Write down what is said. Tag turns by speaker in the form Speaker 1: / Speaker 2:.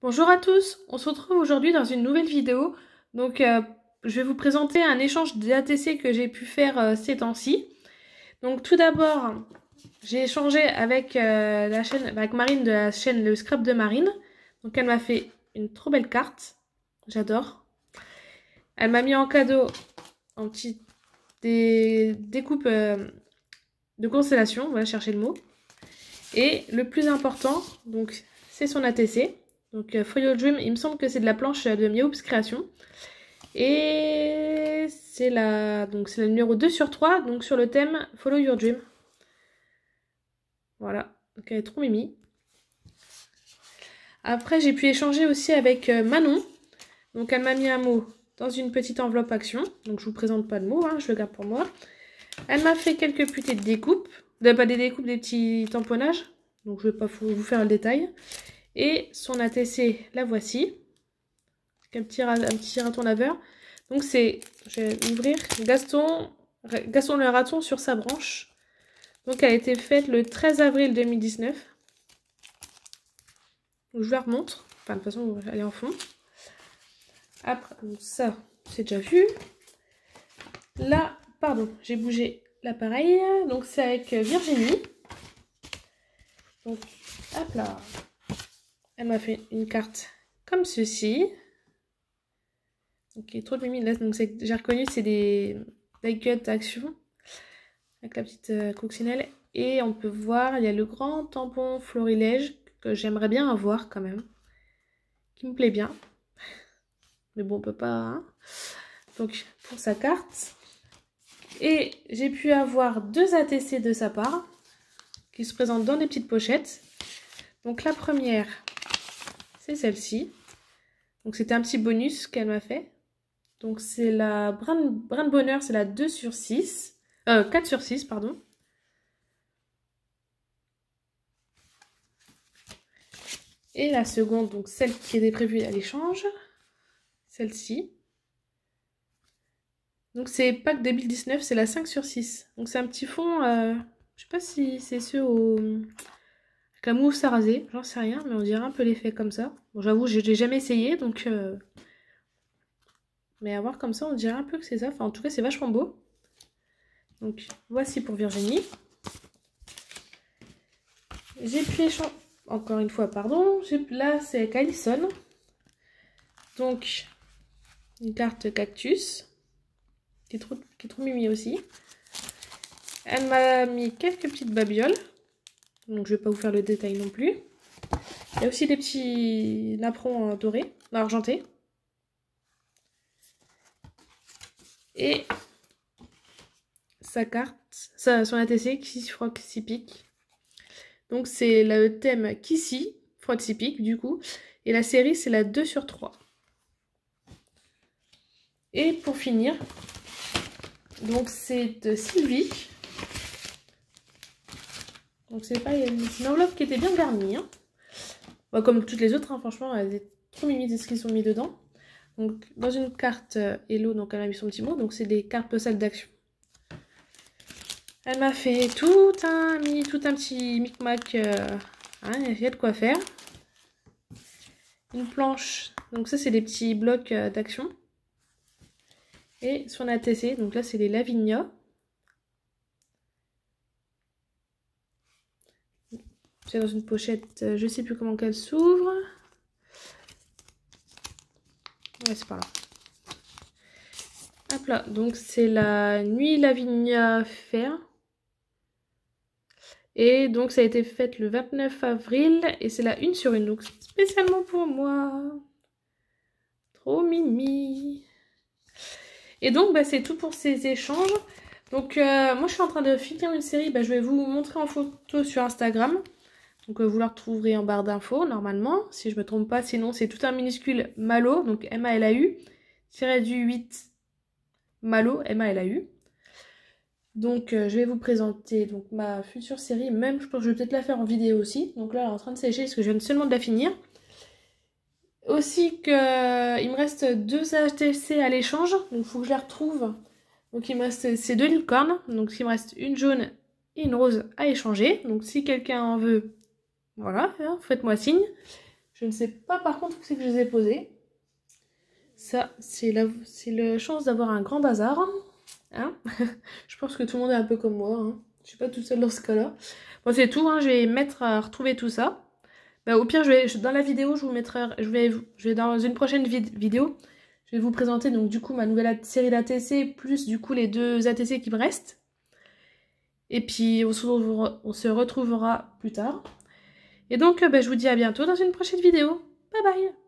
Speaker 1: Bonjour à tous, on se retrouve aujourd'hui dans une nouvelle vidéo. Donc je vais vous présenter un échange d'ATC que j'ai pu faire ces temps-ci. Donc tout d'abord, j'ai échangé avec avec Marine de la chaîne Le Scrap de Marine. Donc elle m'a fait une trop belle carte, j'adore. Elle m'a mis en cadeau en petite découpe de constellation, voilà, chercher le mot. Et le plus important, donc c'est son ATC. Donc For Your Dream, il me semble que c'est de la planche de Meowps Création. Et c'est la numéro 2 sur 3, donc sur le thème Follow Your Dream. Voilà, donc elle est trop mimi. Après, j'ai pu échanger aussi avec Manon. Donc elle m'a mis un mot dans une petite enveloppe action. Donc je vous présente pas le mot, hein, je le garde pour moi. Elle m'a fait quelques petites découpes. Pas des découpes, des petits tamponnages. Donc je vais pas vous faire le détail. Et son ATC, la voici. Un petit raton laveur. Donc c'est, je vais ouvrir, Gaston le raton sur sa branche. Donc elle a été faite le 13 avril 2019. Donc je vous la remontre. Enfin de toute façon elle est en fond. Après, donc ça c'est déjà vu. Là, pardon, j'ai bougé l'appareil. Donc c'est avec Virginie. Donc hop là. Elle m'a fait une carte comme ceci. Ok, trop de mimi. Là, donc j'ai reconnu, c'est des die cut action avec la petite coccinelle. Et on peut voir, il y a le grand tampon florilège que j'aimerais bien avoir quand même, qui me plaît bien. Mais bon, on peut pas. Hein. Donc pour sa carte. Et j'ai pu avoir deux ATC de sa part qui se présentent dans des petites pochettes. Donc la première, c'est celle-ci. Donc c'était un petit bonus qu'elle m'a fait. Donc c'est la Brin de Bonheur, c'est la 2 sur 6. 4 sur 6, pardon. Et la seconde, donc celle qui était prévue à l'échange. Celle-ci. Donc c'est pack 2019, c'est la 5 sur 6. Donc c'est un petit fond, je sais pas si c'est ceux avec la mousse à raser, j'en sais rien, mais on dirait un peu l'effet comme ça. Bon j'avoue, je l'ai jamais essayé, donc... Mais à voir comme ça, on dirait un peu que c'est ça. Enfin en tout cas c'est vachement beau. Donc voici pour Virginie. J'ai pu échanger... Encore une fois, pardon. Là c'est avec Alison. Donc une carte cactus. Qui est trop mimi aussi. Elle m'a mis quelques petites babioles. Donc je vais pas vous faire le détail non plus. Il y a aussi des petits napperons dorés, argentés. Et sa carte, son ATC, Kissy Frog Sipic. Donc c'est le thème Kissy Frog Sipic du coup. Et la série c'est la 2 sur 3. Et pour finir, donc c'est de Sylvie. Donc c'est pas une enveloppe qui était bien garnie. Hein. Bah, comme toutes les autres, hein, franchement, elles étaient trop mimi de ce qu'ils ont mis dedans. Donc dans une carte Hello, donc elle a mis son petit mot. Donc c'est des cartes postales d'action. Elle m'a fait tout un petit micmac. Hein, il y a de quoi faire. Une planche. Donc ça c'est des petits blocs d'action. Et son ATC, donc là c'est les Lavinia. C'est dans une pochette, je sais plus comment qu'elle s'ouvre. Ouais, c'est par là. Hop là, donc c'est la Nuit Lavinia Fer. Et donc ça a été fait le 29 avril et c'est la 1 sur 1, donc spécialement pour moi. Trop mimi. Et donc bah, c'est tout pour ces échanges. Donc moi je suis en train de finir une série, bah, je vais vous montrer en photo sur Instagram. Donc vous la retrouverez en barre d'infos normalement, si je me trompe pas, sinon c'est tout un minuscule Malo, donc M-A-L-A-U, tiré du 8 Malo, M-A-L-A-U. Donc je vais vous présenter donc, ma future série, même je pense que je vais peut-être la faire en vidéo aussi. Donc là elle est en train de sécher parce que je viens seulement de la finir. Aussi que il me reste 2 ATC à l'échange, donc il faut que je les retrouve. Donc il me reste ces 2 licornes, donc il me reste une jaune et une rose à échanger. Donc si quelqu'un en veut, voilà, hein, faites-moi signe. Je ne sais pas par contre où c'est que je les ai posés. Ça, c'est la chance d'avoir un grand bazar. Hein. Je pense que tout le monde est un peu comme moi. Hein. Je suis pas toute seule dans ce cas-là. Bon, c'est tout. Hein. Je vais mettre à retrouver tout ça. Bah, au pire, dans la vidéo, je vous mettrai, je vais dans une prochaine vidéo, je vais vous présenter donc du coup ma nouvelle série d'ATC plus du coup les 2 ATC qui me restent. Et puis on se retrouvera plus tard. Et donc, je vous dis à bientôt dans une prochaine vidéo. Bye bye!